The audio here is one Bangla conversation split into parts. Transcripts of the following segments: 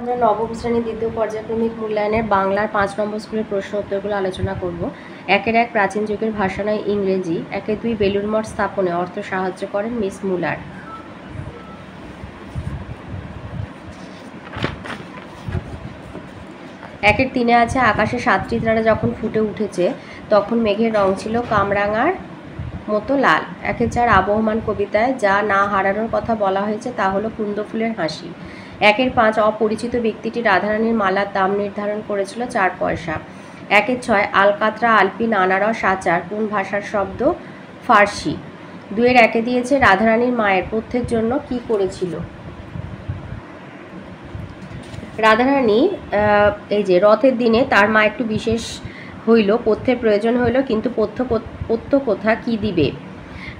আমরা নবম শ্রেণীর দ্বিতীয় পর্যায়ক্রমিক মূল্যায়নের বাংলার 5 নম্বর স্কুলের প্রশ্ন উত্তরগুলো আলোচনা করব। 1 প্রাচীন যুগের ভাষা নয় ইংরেজি। 2 বেলুড় মঠ স্থাপনে অর্থ সাহায্য করেন মিস মুলার। 3 আছে আকাশে 7টি তারা যখন ফুটে উঠেছে তখন মেঘের রং ছিল কামরাঙার মতো লাল। 4 আবহমান কবিতায় যা না হারানোর কথা বলা হয়েছে তা হলো কুন্দ ফুলের হাসি। 5 অপরিচিত ব্যক্তিটি রাধারানীর মালার দাম নির্ধারণ করেছিল 4 পয়সা। 6 আলকাতরা আলপিন আনারস আচার কোন ভাষার শব্দ? ফার্সি। 2 দিয়েছে রাধারানীর মায়ের পথ্যের জন্য কি করেছিল? রাধারানী এই যে রথের দিনে তার মা একটু বিশেষ হইল, পথ্যের প্রয়োজন হইল, কিন্তু পথ্য কোথা কি দিবে?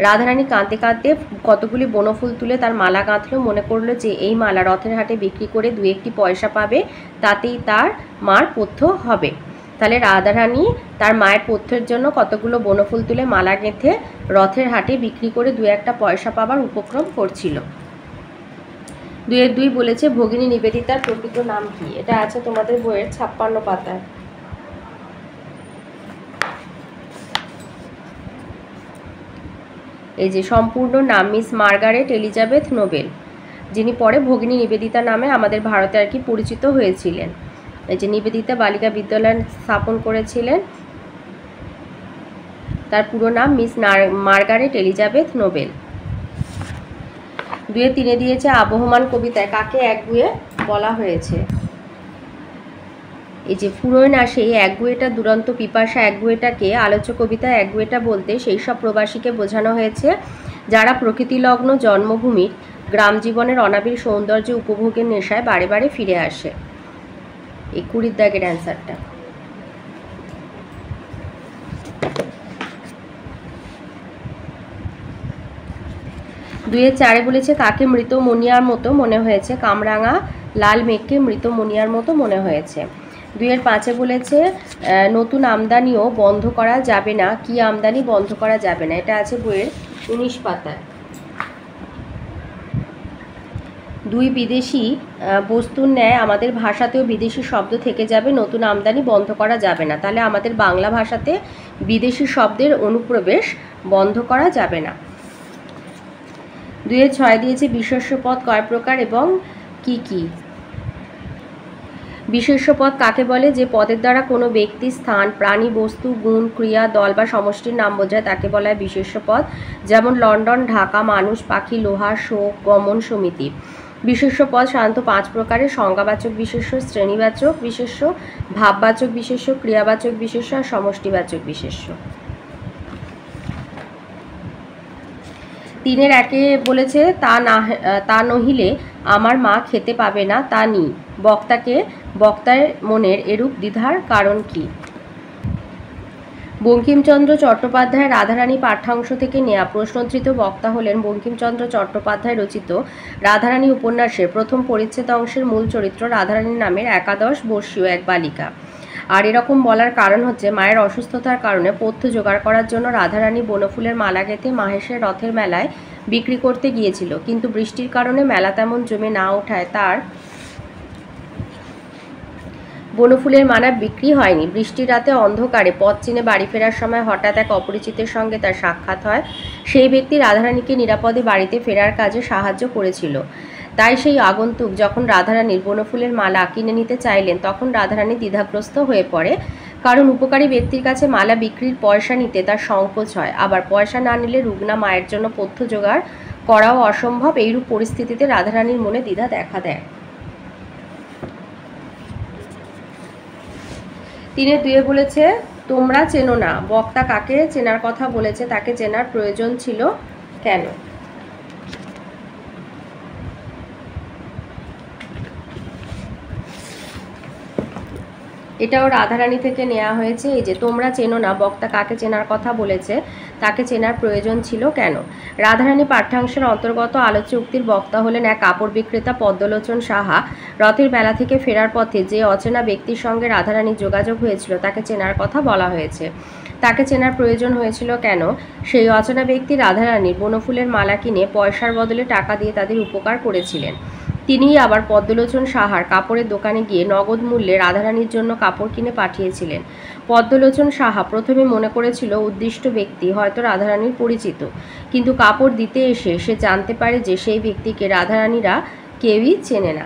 রাধারানী কাঁদতে কাঁদতে কতগুলি বনফুল তুলে তার মালা গাঁথল, মনে করলো যে এই মালা রথের হাটে বিক্রি করে 2-1 পয়সা পাবে, তাতেই তার মার পথ্য হবে। তাহলে রাধারানী তার মায়ের পথ্যের জন্য কতগুলো বনফুল তুলে মালা গেঁথে রথের হাটে বিক্রি করে 2-1 পয়সা পাবার উপক্রম করছিল। 2 বলেছে ভগিনী নিবেদিতার প্রকৃত নাম কি? এটা আছে তোমাদের বইয়ের 56 পাতায়। এই যে সম্পূর্ণ নাম মিস মার্গারেট এলিজাবেথ নোবেল, যিনি পরে ভগিনী নিবেদিতা নামে আমাদের ভারতে আর কি পরিচিত হয়েছিলেন। এই যে নিবেদিতা বালিকা বিদ্যালয় স্থাপন করেছিলেন, তার পুরো নাম মিস মার্গারেট এলিজাবেথ নোবেল। 2-3 দিয়েছে আবহমান কবিতায় কাকে একগুঁয়ে বলা হয়েছে? এই যে ফুরোয় না সেই একগুঁয়েটা দুরন্ত পিপাসা একগুঁয়েটাকে আলোচ্য কবিতা একগুঁয়েটা বলতে সেই সব প্রবাসীকে বোঝানো হয়েছে যারা প্রকৃতিলগ্ন জন্মভূমির গ্রাম জীবনের অনাবিল সৌন্দর্য উপভোগের নেশায় বারে বারে ফিরে আসে। এই 20 দাগের অ্যান্সারটা। 2-4 বলেছে কাকে মৃত মনিয়ার মতো মনে হয়েছে? কামরাঙা লাল মেঘকে মৃত মনিয়ার মতো মনে হয়েছে। 2-5 বলেছে নতুন আমদানিও বন্ধ করা যাবে না, কি আমদানি বন্ধ করা যাবে না? এটা আছে বইয়ের 19 পাতায়। 2 বিদেশি বস্তুর ন্যায় আমাদের ভাষাতেও বিদেশি শব্দ থেকে যাবে, নতুন আমদানি বন্ধ করা যাবে না। তাহলে আমাদের বাংলা ভাষাতে বিদেশি শব্দের অনুপ্রবেশ বন্ধ করা যাবে না। 2-6 দিয়েছে বিশেষ্য পদ কয় প্রকার এবং কি কি? বিশেষ্য পদ কাকে বলে? যে পদের দ্বারা কোনো ব্যক্তি, স্থান, প্রাণী, বস্তু, গুণ, ক্রিয়া, দল বা সমষ্টির নাম বোঝায় তাকে বলা হয় বিশেষ্য পদ। যেমন লন্ডন, ঢাকা, মানুষ, পাখি, লোহা, শোক, গমন, সমিতি। বিশেষ্য পদ সাধারণত 5 প্রকারের: সংজ্ঞাবাচক বিশেষ্য, শ্রেণীবাচক বিশেষ্য, ভাববাচক বিশেষ্য, ক্রিয়াবাচক বিশেষ্য আর সমষ্টিবাচক বিশেষ্য। 3-1 বলেছে তা নহিলে আমার মা খেতে পাবে না, তা নি। বক্তার মনের এরূপ দ্বিধার কারণ কি? বঙ্কিমচন্দ্র চট্টোপাধ্যায় রাধারানী পাঠ্যাংশ থেকে নেয়া। প্রশ্নোদ্ধৃত বক্তা হলেন বঙ্কিমচন্দ্র চট্টোপাধ্যায় রচিত রাধারানী উপন্যাসের প্রথম পরিচ্ছেদ অংশের মূল চরিত্র রাধারানী নামের 11 বর্ষীয় এক বালিকা। আর এরকম বলার কারণ হচ্ছে মায়ের অসুস্থতার কারণে পথ্য জোগাড় করার জন্য রাধারানী বনফুলের মালা গেঁথে মাহেশের রথের মেলায় বিক্রি করতে গিয়েছিল, কিন্তু বৃষ্টির কারণে মেলা তেমন জমে না ওঠায় তার বনফুলের মালা বিক্রি হয়নি। বৃষ্টির রাতে অন্ধকারে পথ চিনে বাড়ি ফেরার সময় হঠাৎ এক অপরিচিতের সঙ্গে তার সাক্ষাৎ হয়। সেই ব্যক্তি রাধারানীকে নিরাপদে বাড়িতে ফেরার কাজে সাহায্য করেছিল। তাই সেই আগন্তুক যখন রাধারানীর বনফুলের মালা কিনে নিতে চাইলেন তখন রাধারানী দ্বিধাগ্রস্ত হয়ে পড়ে, কারণ উপকারী ব্যক্তির কাছে মালা বিক্রির পয়সা নিতে তার সংকোচ হয়, আবার পয়সা না নিলে রুগ্না মায়ের জন্য পথ্য জোগাড় করাও অসম্ভব। এইরূপ পরিস্থিতিতে রাধারানীর মনে দ্বিধা দেখা দেয়। 3-2 বলেছে তোমরা চেনো না। বক্তা কাকে চেনার কথা বলেছে? তাকে চেনার প্রয়োজন ছিল কেন? এটাও রাধারানী থেকে নেওয়া হয়েছে। এই যে তোমরা চেনো না, বক্তা কাকে চেনার কথা বলেছে, তাকে চেনার প্রয়োজন ছিল কেন? রাধারানী পাঠ্যাংশের অন্তর্গত আলোচ্য উক্তির বক্তা হলেন এক কাপড় বিক্রেতা পদ্মলোচন সাহা। রথের মেলা থেকে ফেরার পথে যে অচেনা ব্যক্তির সঙ্গে রাধারানীর যোগাযোগ হয়েছিল তাকে চেনার কথা বলা হয়েছে। তাকে চেনার প্রয়োজন হয়েছিল কেন? সেই অচেনা ব্যক্তি রাধারানীর বনফুলের মালা কিনে পয়সার বদলে টাকা দিয়ে তাদের উপকার করেছিলেন। তিনি আবার পদ্মলোচন সাহার কাপড়ের দোকানে গিয়ে নগদ মূল্যে রাধারানীর জন্য কাপড় কিনে পাঠিয়েছিলেন। পদ্মলোচন সাহা প্রথমে মনে করেছিল উদ্দিষ্ট ব্যক্তি হয়তো রাধারানীর পরিচিত, কিন্তু কাপড় দিতে এসে সে জানতে পারে যে সেই ব্যক্তিকে রাধারানীরা কেউই চেনে না।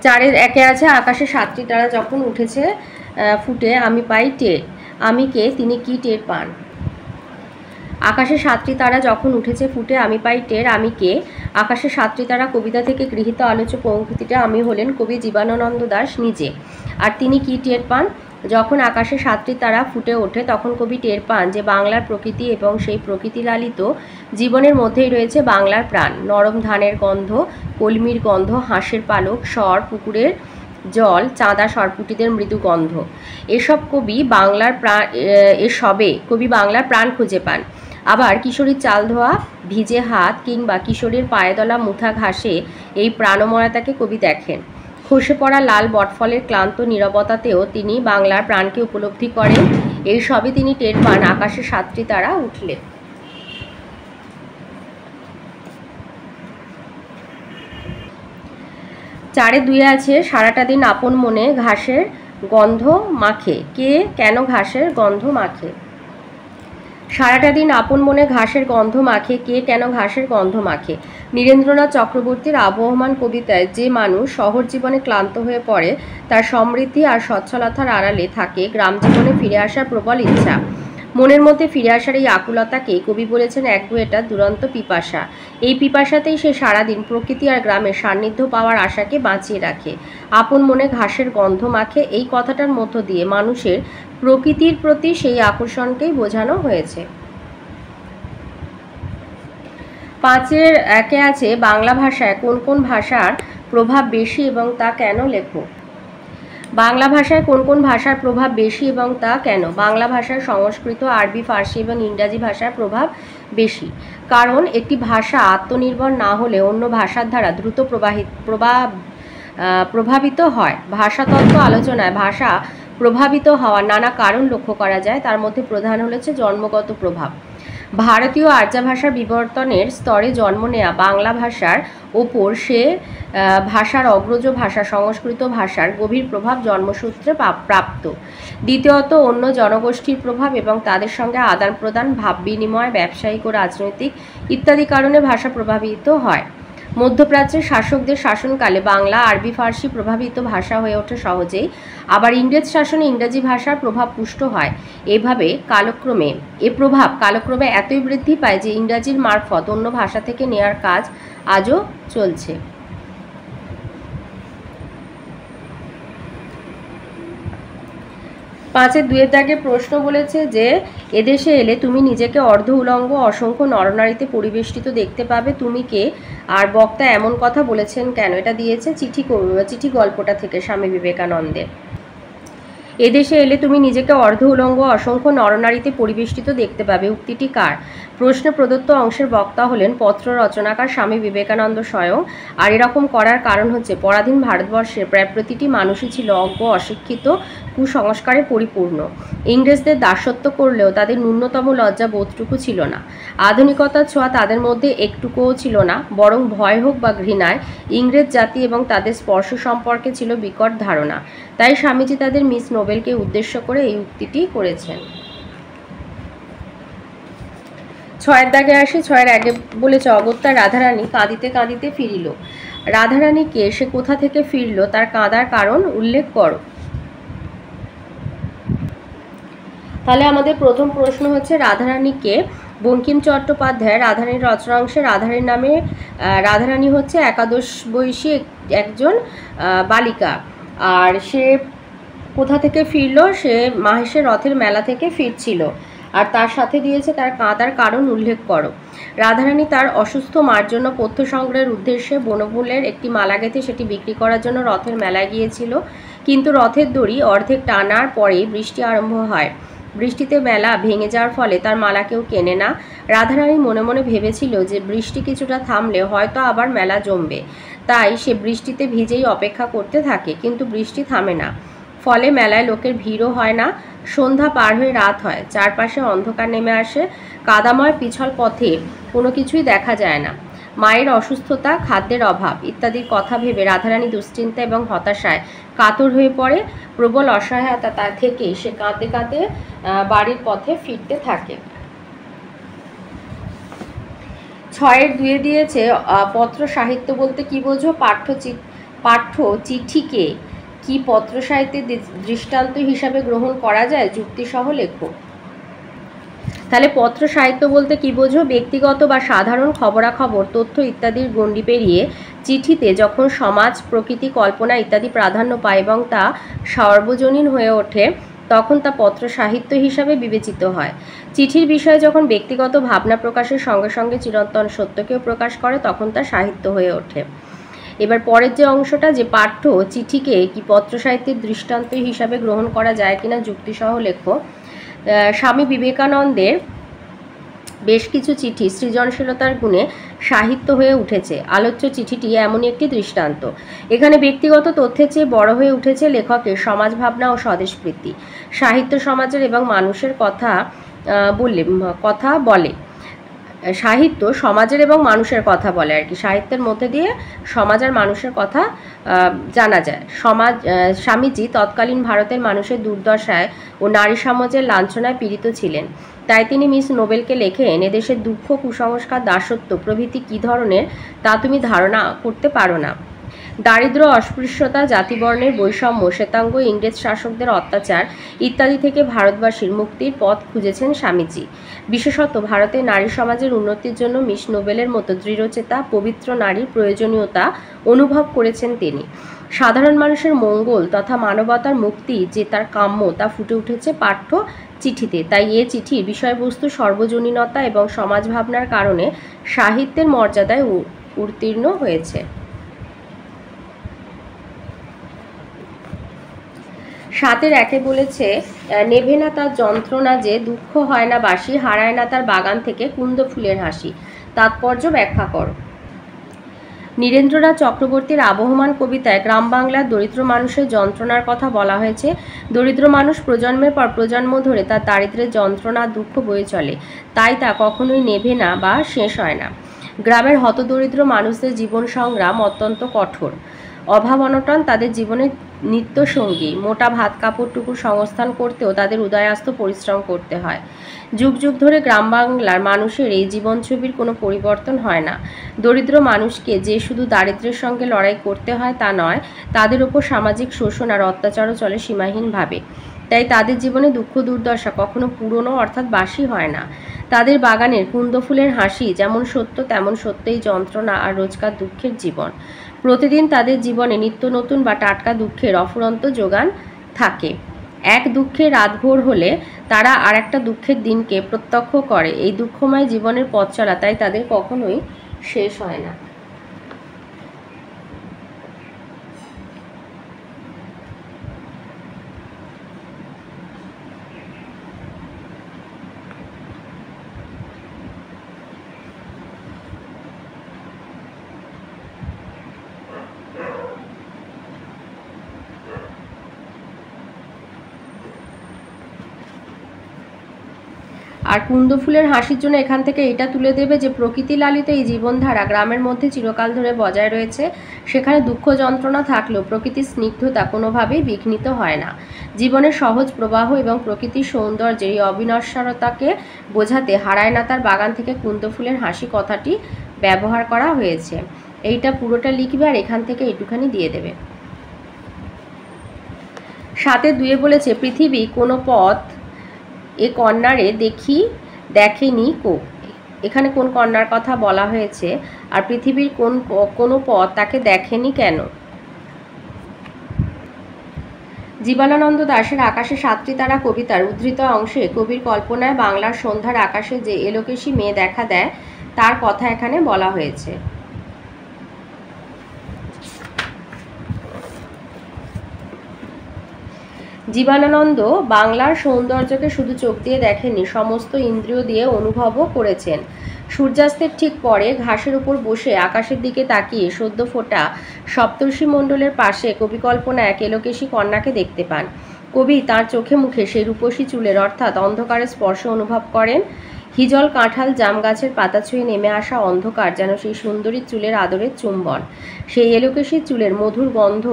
4-এর 1-এ আছে আকাশে 7টি তারা যখন উঠেছে ফুটে আমি পাই টের। আমি কে, তিনি কি টের পান? আকাশে 7টি তারা যখন উঠেছে ফুটে আমি পাই টের, আমি কে? আকাশে 7টি তারা কবিতা থেকে গৃহীত আলোচ্য পঙ্ক্তিটা আমি হলেন কবি জীবনানন্দ দাশ নিজে। আর তিনি কি টের পান? যখন আকাশে 7টি তারা ফুটে ওঠে তখন কবি টের পান যে বাংলার প্রকৃতি এবং সেই প্রকৃতি লালিত জীবনের মধ্যেই রয়েছে বাংলার প্রাণ। নরম ধানের গন্ধ, কলমির গন্ধ, হাঁসের পালক, স্বর, পুকুরের জল, চাঁদা সরপুটিদের মৃদু গন্ধ, এসবে কবি বাংলার প্রাণ খুঁজে পান। আবার কিশোরীর চাল ধোয়া ভিজে হাত কিংবা কিশোরীর পায়ে দলা মুথা ঘাসে এই প্রাণময়তাকে কবি দেখেন। খসে পড়া লাল বটফলের ক্লান্ত নীরবতাতেও তিনি বাংলার প্রাণকে উপলব্ধি করেন। এই সবই তিনি টের পান আকাশে 7টি তারা উঠলে। 4-এ 2-এ আছে সারাটা দিন আপন মনে ঘাসের গন্ধ মাখে। কে কেন ঘাসের গন্ধ মাখে? সারাটা দিন আপন মনে ঘাসের গন্ধ মাখে, কে কেন ঘাসের গন্ধ মাখে? নীরেন্দ্রনাথ চক্রবর্তীর আবহমান কবিতায় যে মানুষ শহর জীবনে ক্লান্ত হয়ে পড়ে তার সমৃদ্ধি আর সচ্ছলতার আড়ালে থাকে গ্রাম জীবনে ফিরে আসার প্রবল ইচ্ছা। মনের মধ্যে ফিরে আসার এই আকুলতাকে কবি বলেছেন একগুঁয়েটা দুরন্ত পিপাসা। এই পিপাসাতেই সে সারাদিন প্রকৃতি আর গ্রামের সান্নিধ্য পাওয়ার আশাকে বাঁচিয়ে রাখে। আপন মনে ঘাসের গন্ধ মাখে, এই কথাটার মধ্য দিয়ে মানুষের প্রকৃতির প্রতি সেই আকর্ষণকেই বোঝানো হয়েছে। 5-এর 1-এ আছে বাংলা ভাষায় কোন কোন ভাষার প্রভাব বেশি এবং তা কেন, লেখো। বাংলা ভাষায় কোন কোন ভাষার প্রভাব বেশি এবং তা কেন? বাংলা ভাষায় সংস্কৃত, আরবি, ফার্সি এবং ইংরাজি ভাষার প্রভাব বেশি। কারণ একটি ভাষা আত্মনির্ভর না হলে অন্য ভাষার দ্বারা দ্রুত প্রভাবিত হয়। ভাষাতত্ত্ব আলোচনায় ভাষা প্রভাবিত হওয়ার নানা কারণ লক্ষ্য করা যায়, তার মধ্যে প্রধান হচ্ছে জন্মগত প্রভাব। ভারতীয় আর্য ভাষার বিবর্তনের স্তরে জন্ম নেয়া বাংলা ভাষার ওপর সে ভাষার অগ্রজ ভাষা সংস্কৃত ভাষার গভীর প্রভাব জন্মসূত্রে প্রাপ্ত। দ্বিতীয়ত অন্য জনগোষ্ঠীর প্রভাব এবং তাদের সঙ্গে আদান প্রদান, ভাব বিনিময়, ব্যবসায়িক ও রাজনৈতিক ইত্যাদি কারণে ভাষা প্রভাবিত হয়। মধ্যপ্রাচ্যের শাসকদের শাসনকালে বাংলা, আরবি, ফার্সি প্রভাবিত ভাষা হয়ে ওঠে সহজেই। আবার ইংরেজ শাসনে ইংরেজি ভাষার প্রভাব পুষ্ট হয়। এভাবে প্রভাব কালক্রমে এতই বৃদ্ধি পায় যে ইংরাজির মারফত অন্য ভাষা থেকে নেয়ার কাজ আজও চলছে। 5-এর 2-এর দাগে প্রশ্ন বলেছে যে এদেশে এলে তুমি নিজেকে অর্ধ উলঙ্গ অসংখ্য নরনারীতে পরিবেষ্টিত দেখতে পাবে, তুমি কে? আর বক্তা এমন কথা বলেছেন কেন? এটা দিয়েছে চিঠি গল্পটা থেকে স্বামী বিবেকানন্দের। এদেশে এলে তুমি নিজেকে অর্ধ উলঙ্গ অসংখ্য নরনারীতে পরিবেষ্টিত দেখতে পাবে, উক্তিটি কার? প্রশ্নে প্রদত্ত অংশের বক্তা হলেন পত্র রচনাকার স্বামী বিবেকানন্দ স্বয়ং। আর এরকম করার কারণ হচ্ছে পরাধীন ভারতবর্ষের প্রায় প্রতিটি মানুষই ছিল অজ্ঞ, অশিক্ষিত, কুসংস্কারে পরিপূর্ণ। ইংরেজদের দাসত্ব করলেও তাদের ন্যূনতম লজ্জা বোধটুকু ছিল না। আধুনিকতার ছোঁয়া তাদের মধ্যে একটুকুও ছিল না, বরং ভয় হোক বা ঘৃণায় ইংরেজ জাতি এবং তাদের স্পর্শ সম্পর্কে ছিল বিকট ধারণা। তাই স্বামীজি তাদের মিস নোবেলকে উদ্দেশ্য করে এই উক্তিটি করেছেন। 6-এর দাগে আসি। 6-এর আগে বলেছে অগত্যা রাধারানী কাঁদিতে কাঁদিতে ফিরিল। রাধারানীকে সে কোথা থেকে ফিরল তার কাঁদার কারণ উল্লেখ করো। তাহলে আমাদের প্রথম প্রশ্ন হচ্ছে রাধারানীকে বঙ্কিম চট্টোপাধ্যায় রাধারানীর রচনাংশে রাধারানী হচ্ছে একাদশ বয়সী একজন বালিকা। আর সে কোথা থেকে ফিরল? সে মাহেশের রথের মেলা থেকে ফিরছিল। আর তার সাথে দিয়েছে তার কাঁদার কারণ উল্লেখ করো। রাধারানী তার অসুস্থ মার জন্য পথ্য সংগ্রহের উদ্দেশ্যে বনফুলের একটি মালা গেঁথে সেটি বিক্রি করার জন্য রথের মেলায় গিয়েছিল, কিন্তু রথের দড়ি অর্ধেক টানার পরেই বৃষ্টি আরম্ভ হয়। বৃষ্টিতে মেলা ভেঙে যাওয়ার ফলে তার মালা কেউ কেনে না। রাধারানী মনে মনে ভেবেছিল যে বৃষ্টি কিছুটা থামলে হয়তো আবার মেলা জমবে, তাই সে বৃষ্টিতে ভিজেই অপেক্ষা করতে থাকে, কিন্তু বৃষ্টি থামে না। ফলে মেলায় লোকের ভিড়ও হয় না। সন্ধ্যা পার হয়ে রাত হয়, চারপাশে অন্ধকার নেমে আসে, কাদাময় পিছল পথে কোনো কিছুই দেখা যায় না। মায়ের অসুস্থতা, খাদ্যের অভাব ইত্যাদির কথা ভেবে রাধারানী দুশ্চিন্তা এবং হতাশায় কাতর হয়ে পড়ে। প্রবল অসহায়তা তা থেকে সে কাঁদতে কাঁদতে বাড়ির পথে ফিরতে থাকে। 6-2 দিয়েছে পত্র সাহিত্য বলতে কি বোঝো? পাঠ্য চিঠিকে কি পত্র সাহিত্যের দৃষ্টান্ত হিসাবে গ্রহণ করা যায়? যুক্তিসহ লেখো। তাহলে পত্র সাহিত্য বলতে কি বোঝো? ব্যক্তিগত বা সাধারণ খবরাখবর, তথ্য ইত্যাদির গণ্ডি পেরিয়ে চিঠিতে যখন সমাজ, প্রকৃতি, কল্পনা ইত্যাদি প্রাধান্য পায় এবং তা সার্বজনীন হয়ে ওঠে, তখন তা পত্র সাহিত্য হিসাবে বিবেচিত হয়। চিঠির বিষয়ে যখন ব্যক্তিগত ভাবনা প্রকাশের সঙ্গে সঙ্গে চিরন্তন সত্যকেও প্রকাশ করে, তখন তা সাহিত্য হয়ে ওঠে। এবার পরের যে অংশটা, যে পাঠ্য চিঠিকে কি পত্র সাহিত্যের দৃষ্টান্ত হিসাবে গ্রহণ করা যায় কিনা যুক্তিসহ লেখো। স্বামী বিবেকানন্দের বেশ কিছু চিঠি সৃজনশীলতার গুণে সাহিত্য হয়ে উঠেছে। আলোচ্য চিঠিটি এমনই একটি দৃষ্টান্ত। এখানে ব্যক্তিগত তথ্যের চেয়ে বড় হয়ে উঠেছে লেখকের সমাজ ভাবনা ও স্বদেশপ্রীতি। সাহিত্য সমাজের এবং মানুষের কথা বলে। সাহিত্য সমাজের এবং মানুষের কথা বলে আর কি। সাহিত্যের মধ্যে দিয়ে সমাজ আর মানুষের কথা জানা যায়। স্বামীজি তৎকালীন ভারতের মানুষের দুর্দশায় ও নারী সমাজের লাঞ্ছনায় পীড়িত ছিলেন। তাই তিনি মিস নোবেলকে লেখেন, এদেশের দুঃখ, কুসংস্কার, দাসত্ব প্রভৃতি কী ধরনের তা তুমি ধারণা করতে পারো না। দারিদ্র্য, অস্পৃশ্যতা, জাতিবর্ণের বৈষম্য, শ্বেতাঙ্গ ইংরেজ শাসকদের অত্যাচার ইত্যাদি থেকে ভারতবাসীর মুক্তির পথ খুঁজেছেন স্বামীজি। বিশেষত ভারতের নারী সমাজের উন্নতির জন্য মিস নোবেলের মতো দৃঢ়চেতা পবিত্র নারীর প্রয়োজনীয়তা অনুভব করেছেন তিনি। সাধারণ মানুষের মঙ্গল তথা মানবতার মুক্তি যে তার কাম্য, তা ফুটে উঠেছে পাঠ্য চিঠিতে। তাই এ চিঠির বিষয়বস্তু সর্বজনীনতা এবং সমাজ ভাবনার কারণে সাহিত্যের মর্যাদায় উত্তীর্ণ হয়েছে। 7-1 বলেছে, নেভে না তার যন্ত্রণা যে, দুঃখ হয় না বাসি, হারায় না তার বাগান থেকে কুন্দ ফুলের হাসি। তাৎপর্য ব্যাখ্যা করো। নীরেন্দ্রনাথ চক্রবর্তীর আবহমান কবিতায় গ্রাম বাংলার দরিদ্র মানুষের যন্ত্রণার কথা বলা হয়েছে। দরিদ্র মানুষ প্রজন্মের পর প্রজন্ম ধরে তার দারিদ্র্যের যন্ত্রণা, দুঃখ বয়ে চলে, তাই তা কখনোই নেভে না বা শেষ হয় না। গ্রামের হতদরিদ্র মানুষদের জীবন সংগ্রাম অত্যন্ত কঠোর। অভাব অনটন তাদের জীবনের নিত্য সঙ্গী। মোটা ভাত কাপড়টুকু সংস্থান করতেও তাদের উদয়াস্ত পরিশ্রম করতে হয়। যুগ যুগ ধরে গ্রাম বাংলার মানুষের এই জীবন ছবির কোনো পরিবর্তন হয় না। দরিদ্র মানুষকে যে শুধু দারিদ্র্যের সঙ্গে লড়াই করতে হয় তা নয়, তাদের ওপর সামাজিক শোষণ আর অত্যাচারও চলে সীমাহীনভাবে। তাই তাদের জীবনে দুঃখ দুর্দশা কখনো পুরনো অর্থাৎ বাসি হয় না। তাদের বাগানের কুন্দ ফুলের হাসি যেমন সত্য, তেমন সত্যই যন্ত্রণা আর রোজকার দুঃখের জীবন। প্রতিদিন তাদের জীবনে নিত্য নতুন বা টাটকা দুঃখের অফুরন্ত যোগান থাকে। এক দুঃখে রাতভোর হলে তারা আর একটা দুঃখের দিনকে প্রত্যক্ষ করে। এই দুঃখময় জীবনের পথ চলা তাই তাদের কখনোই শেষ হয় না। আর কুন্দ ফুলের হাসির জন্য এখান থেকে এটা তুলে দেবে যে প্রকৃতি লালিত এই জীবনধারা গ্রামের মধ্যে চিরকাল ধরে বজায় রয়েছে। সেখানে দুঃখ যন্ত্রণা থাকলেও প্রকৃতির স্নিগ্ধতা কোনোভাবেই বিঘ্নিত হয় না। জীবনের সহজ প্রবাহ এবং প্রকৃতির সৌন্দর্যের এই অবিনশ্বরতাকে বোঝাতে হারায় না তার বাগান থেকে কুন্দ ফুলের হাসি কথাটি ব্যবহার করা হয়েছে। এইটা পুরোটা লিখবে আর এখান থেকে একটুখানি দিয়ে দেবে। 7-2 বলেছে, পৃথিবী কোনো পথ এ কন্যারে দেখেনি কো। এখানে কোন কন্যার কথা বলা হয়েছে আর পৃথিবীর কোনো পথ তাকে দেখেনি কেন? জীবনানন্দ দাশের আকাশে 7টি তারা কবিতার উদ্ধৃত অংশে কবির কল্পনায় বাংলার সন্ধ্যার আকাশে যে এলোকেশী মেয়ে দেখা দেয় তার কথা এখানে বলা হয়েছে। জীবনানন্দ বাংলার সৌন্দর্যকে শুধু চোখ দিয়ে দেখেননি, সমস্ত ইন্দ্রিয় দিয়ে অনুভবও করেছেন। সূর্যাস্তের ঠিক পরে ঘাসের উপর বসে আকাশের দিকে তাকিয়ে সদ্য ফোটা সপ্তর্ষি মণ্ডলের পাশে কবিকল্পনা এক এলোকেশী কন্যাকে দেখতে পান। কবি তার চোখে মুখে সেই রূপসী চুলের অর্থাৎ অন্ধকারের স্পর্শ অনুভব করেন। হিজল, কাঁঠাল, জাম গাছের পাতা ছুঁয়ে নেমে আসা অন্ধকার যেন সেই সুন্দরী চুলের আদরের চুম্বন। সেই এলোকেশী চুলের মধুর গন্ধ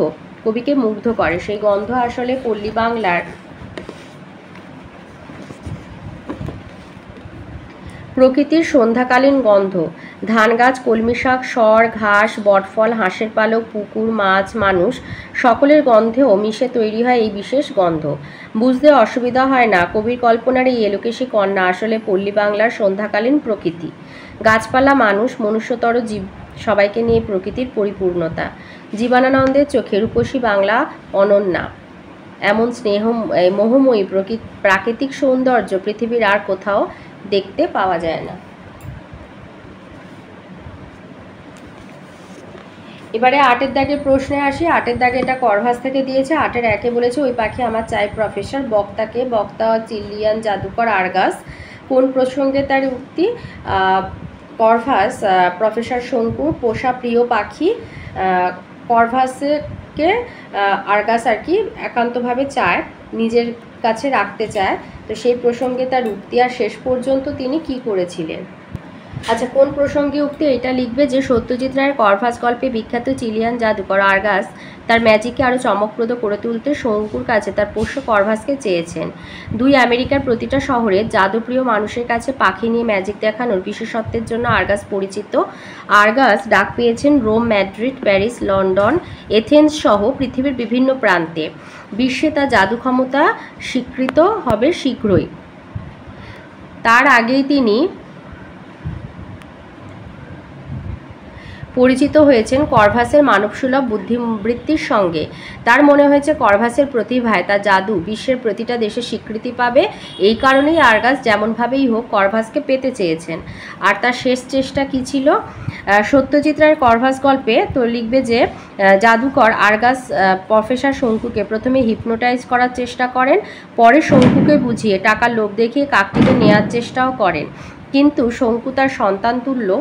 কবিকে মুগ্ধ করে। সেই গন্ধ আসলে পল্লী বাংলার প্রকৃতির সন্ধ্যাকালীন গন্ধ। ধান গাছ, কলমি শাক, সর, ঘাস, বটফল, হাঁসের পালক, পুকুর, মাছ, মানুষ সকলের গন্ধেও মিশে তৈরি হয় এই বিশেষ গন্ধ। বুঝতে অসুবিধা হয় না, কবির কল্পনার এই এলোকেশী কন্যা আসলে পল্লী বাংলার সন্ধ্যাকালীন প্রকৃতি। গাছপালা, মানুষ, মনুষ্যতর জীব সবাইকে নিয়ে প্রকৃতির পরিপূর্ণতা। জীবনানন্দের চোখে রূপসী বাংলা অনন্যা। এমন মোহময়ী প্রাকৃতিক সৌন্দর্য পৃথিবীর আর কোথাও দেখতে পাওয়া যায় না। এবারে 8-এর দাগের প্রশ্নে আসি। 8-এর দাগে এটা করভাস থেকে দিয়েছে। 8-এর 1-এ বলেছে ওই পাখি আমার চাই প্রফেসর। বক্তাকে, বক্তা চিলিয়ান জাদুকর আর্গাস। কোন প্রসঙ্গে তার উক্তি? করভাস প্রফেসর শঙ্কুর পোষা প্রিয় পাখি। করভাসকে আর্গাস আর কি একান্তভাবে চায়, নিজের কাছে রাখতে চায়। তো সেই প্রসঙ্গে তার উক্তি। আর শেষ পর্যন্ত তিনি কি করেছিলেন? আচ্ছা, কোন প্রসঙ্গে উক্তি? এটা লিখবে যে সত্যজিৎ রায়ের করভাস গল্পে বিখ্যাত চিলিয়ান জাদুকর আর্গাস তার ম্যাজিককে আরও চমকপ্রদ করে তুলতে শঙ্কুর কাছে তার পোষ্য করভাসকে চেয়েছেন। আমেরিকার প্রতিটা শহরে জাদুপ্রিয় মানুষের কাছে পাখি নিয়ে ম্যাজিক দেখানোর বিশেষত্বের জন্য আর্গাস পরিচিত। আর্গাস ডাক পেয়েছেন Rome, Madrid, Paris, London, Athens সহ পৃথিবীর বিভিন্ন প্রান্তে। বিশ্বে তার জাদু ক্ষমতা স্বীকৃত হবে শীঘ্রই। তার আগেই তিনি পরিচিত হয়েছেন করভাসের মানবসুলভ বুদ্ধিবৃত্তির সঙ্গে। তার মনে হয়েছে করভাসের প্রতিভায় তার জাদু বিশ্বের প্রতিটা দেশে স্বীকৃতি পাবে। এই কারণেই আর্গাস যেমনভাবেই হোক করভাসকে পেতে চেয়েছেন। আর তার শেষ চেষ্টা কী ছিল? সত্যজিৎ রায়ের করভাস গল্পে তো লিখবে যে জাদুকর আর্গাস প্রফেসর শঙ্কুকে প্রথমে হিপনোটাইজ করার চেষ্টা করেন, পরে শঙ্কুকে বুঝিয়ে টাকার লোভ দেখিয়ে কাকটিকে নেওয়ার চেষ্টাও করেন। কিন্তু শঙ্কু তার সন্তান তুল্য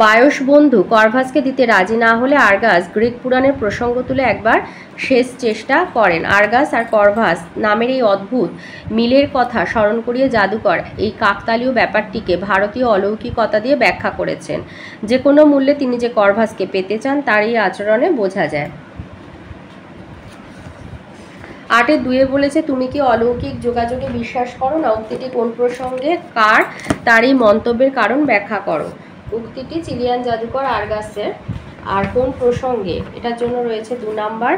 বায়স বন্ধু করভাসকে দিতে রাজি না হলে আর্গাস গ্রিক পুরাণের প্রসঙ্গ তুলে একবার শেষ চেষ্টা করেন। আর্গাস আর করভাস নামের এই অদ্ভুত মিলের কথা স্মরণ করিয়ে জাদুকর এই কাকতালীয় ব্যাপারটিকে ভারতীয় অলৌকিকতা দিয়ে ব্যাখ্যা করেছেন। যে কোনো মূল্যে তিনি যে করভাসকে পেতে চান তার এই আচরণে বোঝা যায়। 8-এর 2-এ বলেছে তুমি কি অলৌকিক যোগাযোগে বিশ্বাস করো না? উক্তিটি কোন প্রসঙ্গে কার? তার এই মন্তব্যের কারণ ব্যাখ্যা করো। উক্তিটি চিলিয়ান জাদুকর আর্গাসের। আর কোন প্রসঙ্গে? এটার জন্য রয়েছে 2 নাম্বার।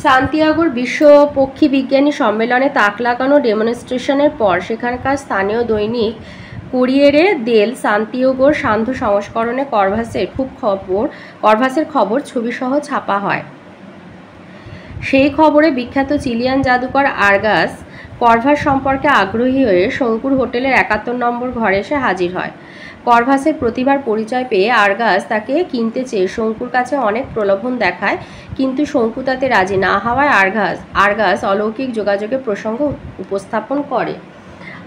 সান্তিয়াগোর বিশ্ব পক্ষী বিজ্ঞানী সম্মেলনে তাক লাগানো ডেমনস্ট্রেশনের পর সেখানকার স্থানীয় দৈনিক কুরিয়েরে দেল সান্তিয়াগোর সান্ধ্য সংস্করণে করভাসের খবর ছবিসহ ছাপা হয়। সেই খবরে বিখ্যাত চিলিয়ান জাদুকর আর্গাস করভাস সম্পর্কে আগ্রহী হয়ে শঙ্কুর হোটেলের 71 নম্বর ঘরে এসে হাজির হয়। করভাসের প্রতিভার পরিচয় পেয়ে আর্গাস তাকে কিনতে চেয়ে শঙ্কুর কাছে অনেক প্রলোভন দেখায়, কিন্তু শঙ্কু তাতে রাজি না হওয়ায় আর্গাস অলৌকিক যোগাযোগের প্রসঙ্গ উপস্থাপন করে।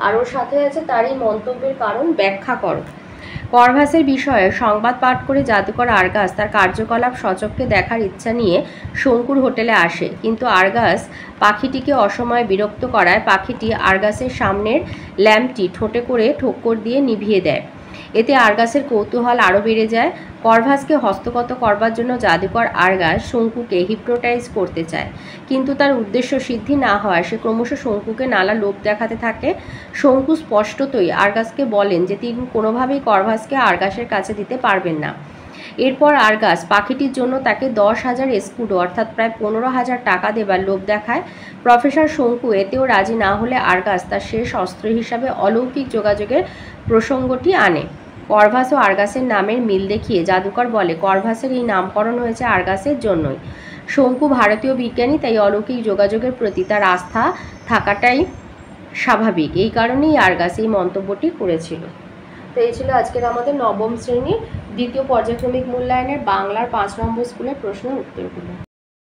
আর ওর সাথে আছে তার এই মন্তব্যের কারণ ব্যাখ্যা করো। করভাসের বিষয়ে সংবাদ পাঠ করে জাদুকর আর্গাস তার কার্যকলাপ সচক্ষে দেখার ইচ্ছা নিয়ে শঙ্কুর হোটেলে আসে, কিন্তু আর্গাস পাখিটিকে অসময়ে বিরক্ত করায় পাখিটি আর্গাসের সামনের ল্যাম্পটি ঠোঁটে করে ঠোক্কর দিয়ে নিভিয়ে দেয়। এতে আর্গাসের কৌতূহল আরও বেড়ে যায়। করভাসকে হস্তগত করবার জন্য জাদুকর আর্গাস শঙ্কুকে হিপনোটাইজ করতে চায়, কিন্তু তার উদ্দেশ্য সিদ্ধি না হওয়ায় সে ক্রমশ শঙ্কুকে নানা লোভ দেখাতে থাকে। শঙ্কু স্পষ্টতই আর্গাসকে বলেন যে তিনি কোনোভাবেই করভাসকে আর্গাসের কাছে দিতে পারবেন না। এরপর আর্গাস পাখিটির জন্য তাকে 10,000 এস্কুডো অর্থাৎ প্রায় 15,000 টাকা দেবার লোভ দেখায়। প্রফেসর শঙ্কু এতেও রাজি না হলে আর্গাস তার শেষ অস্ত্র হিসাবে অলৌকিক যোগাযোগের প্রসঙ্গটি আনে। করভাস ও আর্গাসের নামের মিল দেখিয়ে জাদুকর বলে করভাসের এই নামকরণ হয়েছে আর্গাসের জন্যই। শঙ্কু ভারতীয় বিজ্ঞানী, তাই অলৌকিক যোগাযোগের প্রতি তার আস্থা থাকাটাই স্বাভাবিক। এই কারণেই আর্গাস এই মন্তব্যটি করেছিল। তো এই ছিল আজকের আমাদের 9ম শ্রেণীর দ্বিতীয় পর্যায়ক্রমিক মূল্যায়নের বাংলার 5 নম্বর স্কুলের প্রশ্নের উত্তরগুলো।